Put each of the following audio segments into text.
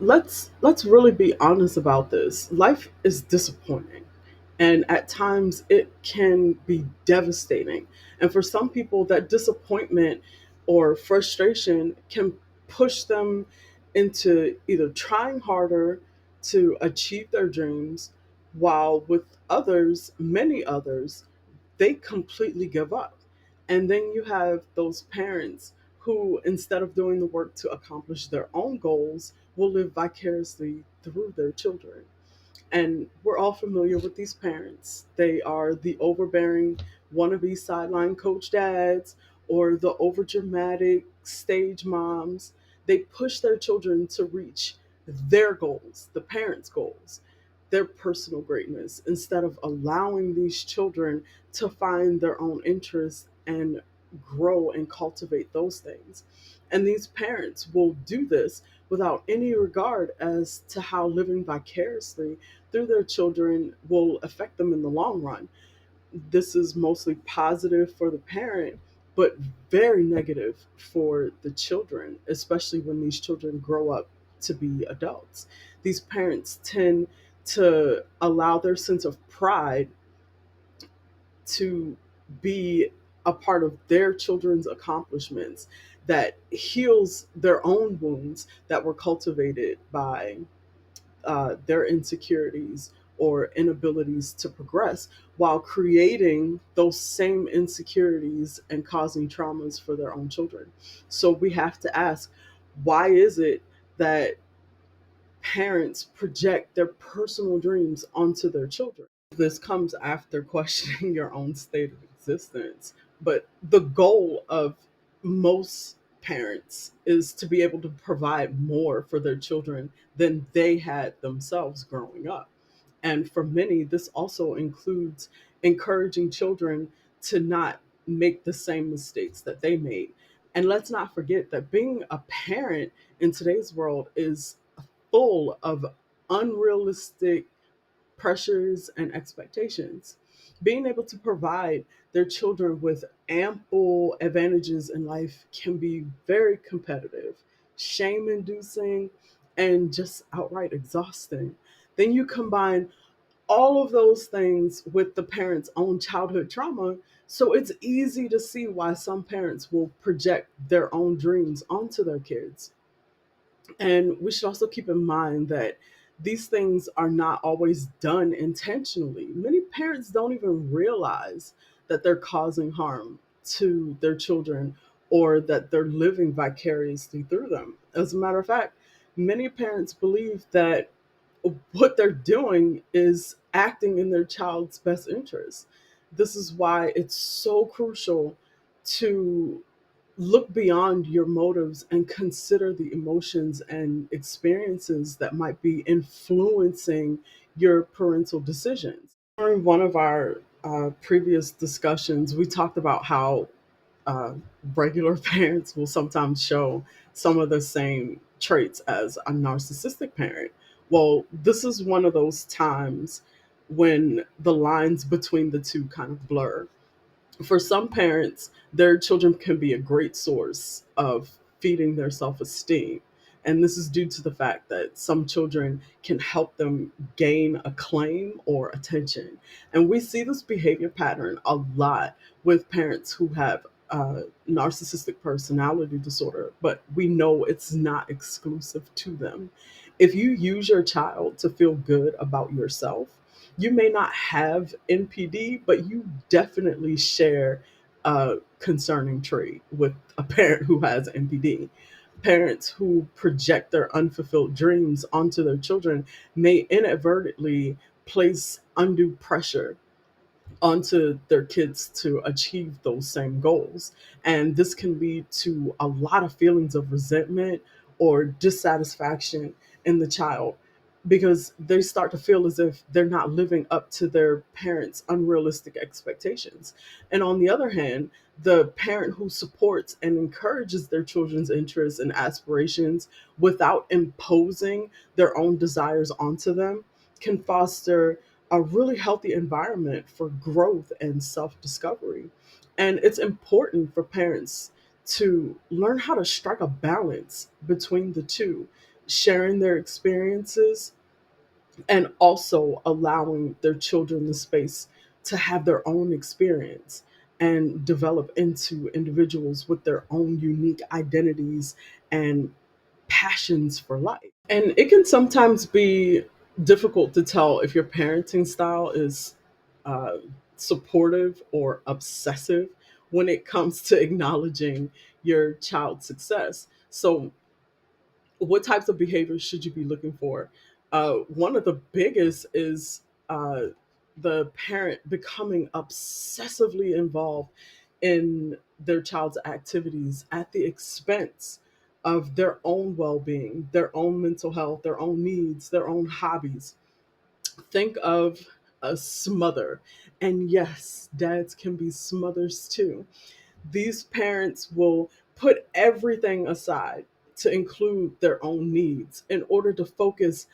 let's really be honest about this. Life is disappointing, and at times it can be devastating. And for some people, that disappointment or frustration can push them into either trying harder to achieve their dreams, while with others, many others, they completely give up. And then you have those parents who, instead of doing the work to accomplish their own goals, will live vicariously through their children. And we're all familiar with these parents. They are the overbearing wannabe sideline coach dads or the overdramatic stage moms. They push their children to reach their goals, the parents' goals, their personal greatness, instead of allowing these children to find their own interests and grow and cultivate those things. And these parents will do this without any regard as to how living vicariously through their children will affect them in the long run. This is mostly positive for the parent, but very negative for the children, especially when these children grow up to be adults. These parents tend to allow their sense of pride to be a part of their children's accomplishments that heals their own wounds that were cultivated by their insecurities or inabilities to progress, while creating those same insecurities and causing traumas for their own children. So we have to ask, why is it that parents project their personal dreams onto their children? This comes after questioning your own state of existence. But the goal of most parents is to be able to provide more for their children than they had themselves growing up. And for many, this also includes encouraging children to not make the same mistakes that they made. And let's not forget that being a parent in today's world is full of unrealistic pressures and expectations. Being able to provide their children with ample advantages in life can be very competitive, shame inducing, and just outright exhausting. Then you combine all of those things with the parent's own childhood trauma. So it's easy to see why some parents will project their own dreams onto their kids. And we should also keep in mind that these things are not always done intentionally. Many parents don't even realize that they're causing harm to their children or that they're living vicariously through them. As a matter of fact, many parents believe that what they're doing is acting in their child's best interest. This is why it's so crucial to look beyond your motives and consider the emotions and experiences that might be influencing your parental decisions. During one of our previous discussions, we talked about how uh, regular parents will sometimes show some of the same traits as a narcissistic parent. Well, this is one of those times when the lines between the two kind of blur. For some parents, their children can be a great source of feeding their self esteem. And this is due to the fact that some children can help them gain acclaim or attention. And we see this behavior pattern a lot with parents who have narcissistic personality disorder, but we know it's not exclusive to them. If you use your child to feel good about yourself, you may not have NPD, but you definitely share a concerning trait with a parent who has NPD. Parents who project their unfulfilled dreams onto their children may inadvertently place undue pressure onto their kids to achieve those same goals. And this can lead to a lot of feelings of resentment or dissatisfaction in the child because they start to feel as if they're not living up to their parents' unrealistic expectations. And on the other hand, the parent who supports and encourages their children's interests and aspirations without imposing their own desires onto them can foster a really healthy environment for growth and self discovery. And it's important for parents to learn how to strike a balance between the two. sharing their experiences, and also allowing their children the space to have their own experience and develop into individuals with their own unique identities and passions for life. And it can sometimes be difficult to tell if your parenting style is uh, supportive or obsessive when it comes to acknowledging your child's success. So, what types of behaviors should you be looking for? One of the biggest is uh, the parent becoming obsessively involved in their child's activities at the expense of their own well being, their own mental health, their own needs, their own hobbies. Think of a smother. And yes, dads can be smothers too. These parents will put everything aside to include their own needs in order to focus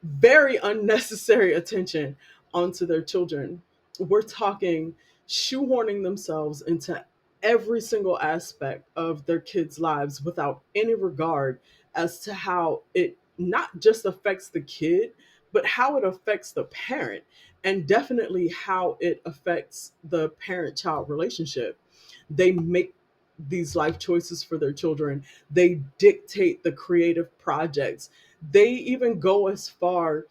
very unnecessary attention onto their children. We're talking shoehorning themselves into every single aspect of their kids' lives without any regard as to how it not just affects the kid, but how it affects the parent, and definitely how it affects the parent child relationship. They make these life choices for their children, they dictate the creative projects, they even go as far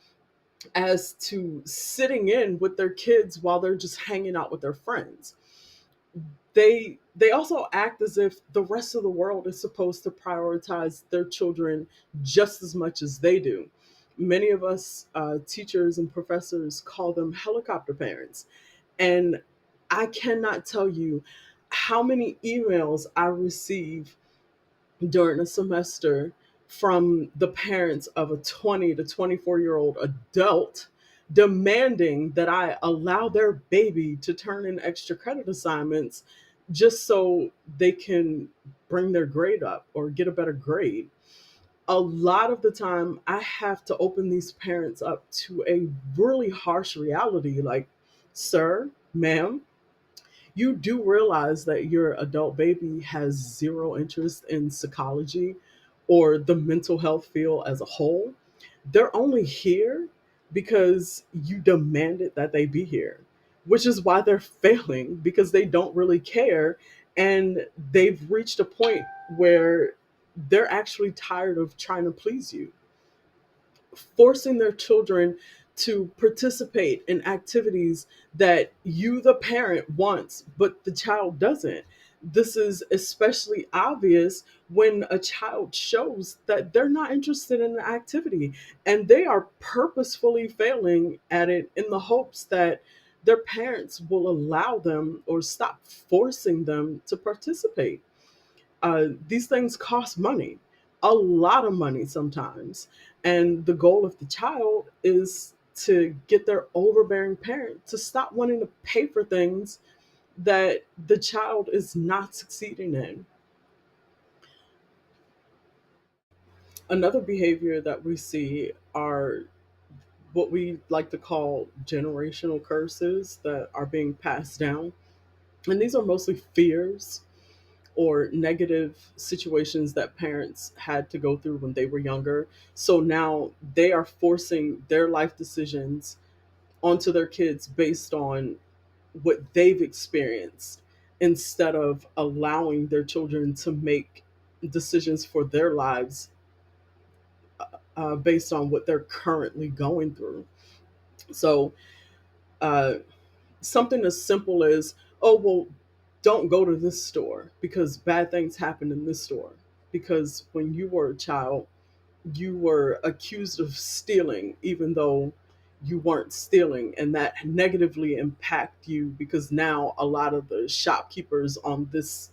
as to sitting in with their kids while they're just hanging out with their friends. They also act as if the rest of the world is supposed to prioritize their children just as much as they do. Many of us teachers and professors call them helicopter parents, and I cannot tell you how many emails I receive during a semester from the parents of a 20 to 24-year-old adult demanding that I allow their baby to turn in extra credit assignments just so they can bring their grade up or get a better grade. A lot of the time, I have to open these parents up to a really harsh reality like, sir, ma'am, you do realize that your adult baby has zero interest in psychology or the mental health field as a whole. They're only here because you demanded that they be here, which is why they're failing because they don't really care. And they've reached a point where they're actually tired of trying to please you, forcing their children to participate in activities that you, the parent, wants, but the child doesn't. This is especially obvious when a child shows that they're not interested in the activity and they are purposefully failing at it in the hopes that their parents will allow them or stop forcing them to participate. These things cost money, a lot of money sometimes. And the goal of the child is to get their overbearing parent to stop wanting to pay for things that the child is not succeeding in. Another behavior that we see are what we like to call generational curses that are being passed down. And these are mostly fears or negative situations that parents had to go through when they were younger. So now they are forcing their life decisions onto their kids based on what they've experienced instead of allowing their children to make decisions for their lives based on what they're currently going through. So, uh, something as simple as, oh, well, don't go to this store because bad things happen in this store. Because when you were a child, you were accused of stealing, even though you weren't stealing. And that negatively impact you because now a lot of the shopkeepers on this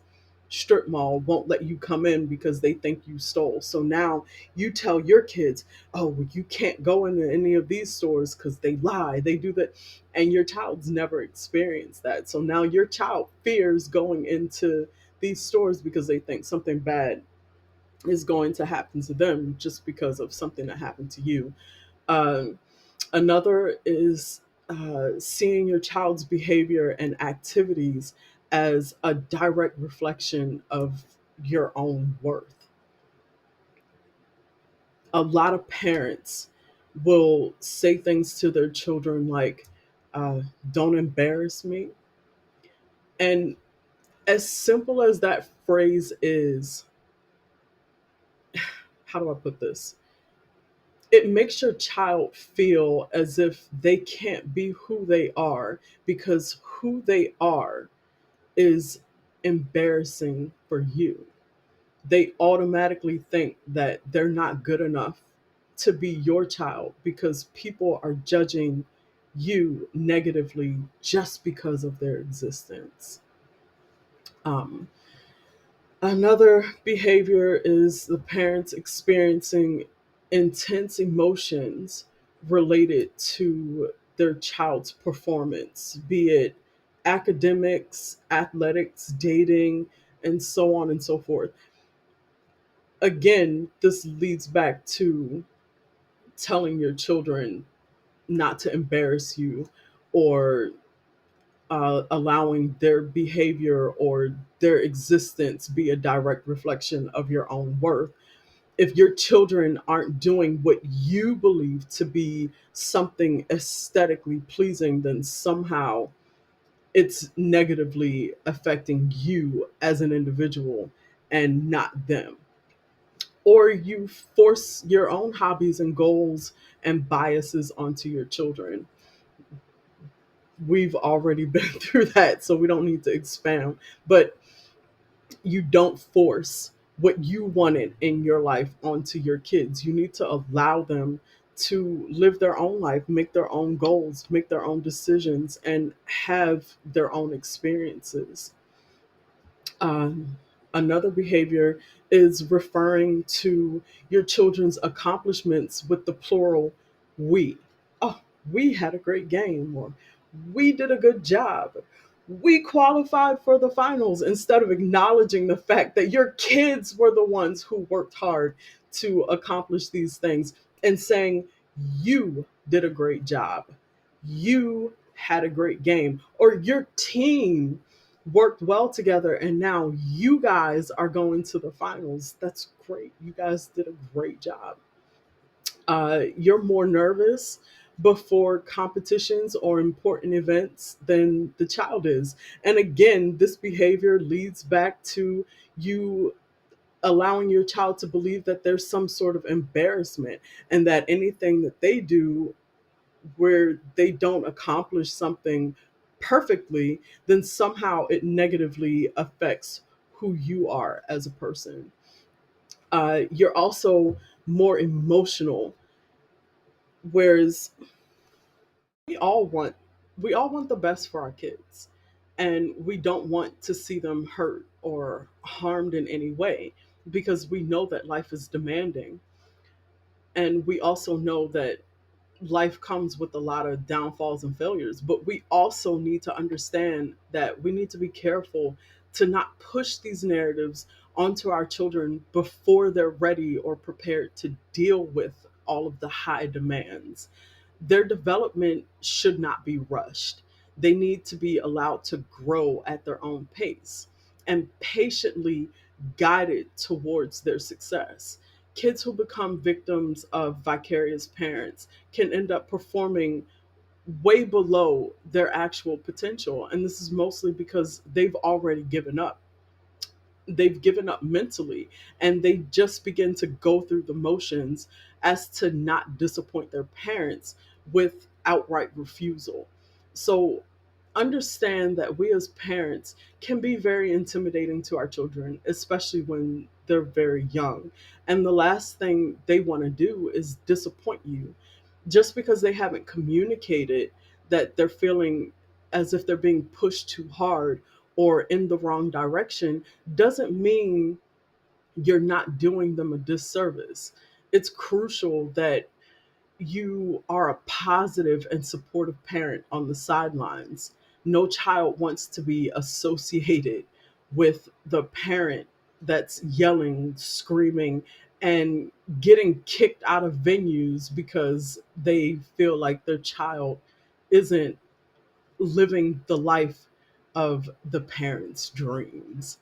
strip mall won't let you come in because they think you stole. So now you tell your kids, oh, well, you can't go into any of these stores because they lie, they do that. And your child's never experienced that. So now your child fears going into these stores because they think something bad is going to happen to them just because of something that happened to you. Um, Another is seeing your child's behavior and activities as a direct reflection of your own worth. A lot of parents will say things to their children like, don't embarrass me. And as simple as that phrase is, how do I put this? It makes your child feel as if they can't be who they are because who they are is embarrassing for you. They automatically think that they're not good enough to be your child because people are judging you negatively just because of their existence. Um, Another behavior is the parents experiencing intense emotions related to their child's performance, be it academics, athletics, dating, and so on and so forth. Again, this leads back to telling your children not to embarrass you, or allowing their behavior or their existence be a direct reflection of your own worth. If your children aren't doing what you believe to be something aesthetically pleasing, then somehow it's negatively affecting you as an individual and not them. Or you force your own hobbies and goals and biases onto your children. We've already been through that, so we don't need to expound. But you don't force what you wanted in your life onto your kids. You need to allow them to live their own life, make their own goals, make their own decisions, and have their own experiences. Um, Another behavior is referring to your children's accomplishments with the plural we. Oh, we had a great game, or we did a good job. We qualified for the finals, instead of acknowledging the fact that your kids were the ones who worked hard to accomplish these things, and saying, you did a great job. You had a great game, or your team worked well together and now you guys are going to the finals. That's great. You guys did a great job. You're more nervous before competitions or important events than the child is. And again, this behavior leads back to you allowing your child to believe that there's some sort of embarrassment, and that anything that they do where they don't accomplish something perfectly, then somehow it negatively affects who you are as a person. You're also more emotional, whereas we all want we all want the best for our kids, and we don't want to see them hurt or harmed in any way, because we know that life is demanding, and we also know that life comes with a lot of downfalls and failures, but we also need to understand that we need to be careful to not push these narratives onto our children before they're ready or prepared to deal with all of the high demands. Their development should not be rushed. They need to be allowed to grow at their own pace and patiently guided towards their success. Kids who become victims of vicarious parents can end up performing way below their actual potential. And this is mostly because they've given up mentally, and they just begin to go through the motions as to not disappoint their parents with outright refusal. So understand that we as parents can be very intimidating to our children, especially when they're very young. And the last thing they want to do is disappoint you. Just because they haven't communicated that they're feeling as if they're being pushed too hard or in the wrong direction doesn't mean you're not doing them a disservice. It's crucial that you are a positive and supportive parent on the sidelines. No child wants to be associated with the parent that's yelling, screaming, and getting kicked out of venues because they feel like their child isn't living the life of the parents' dreams.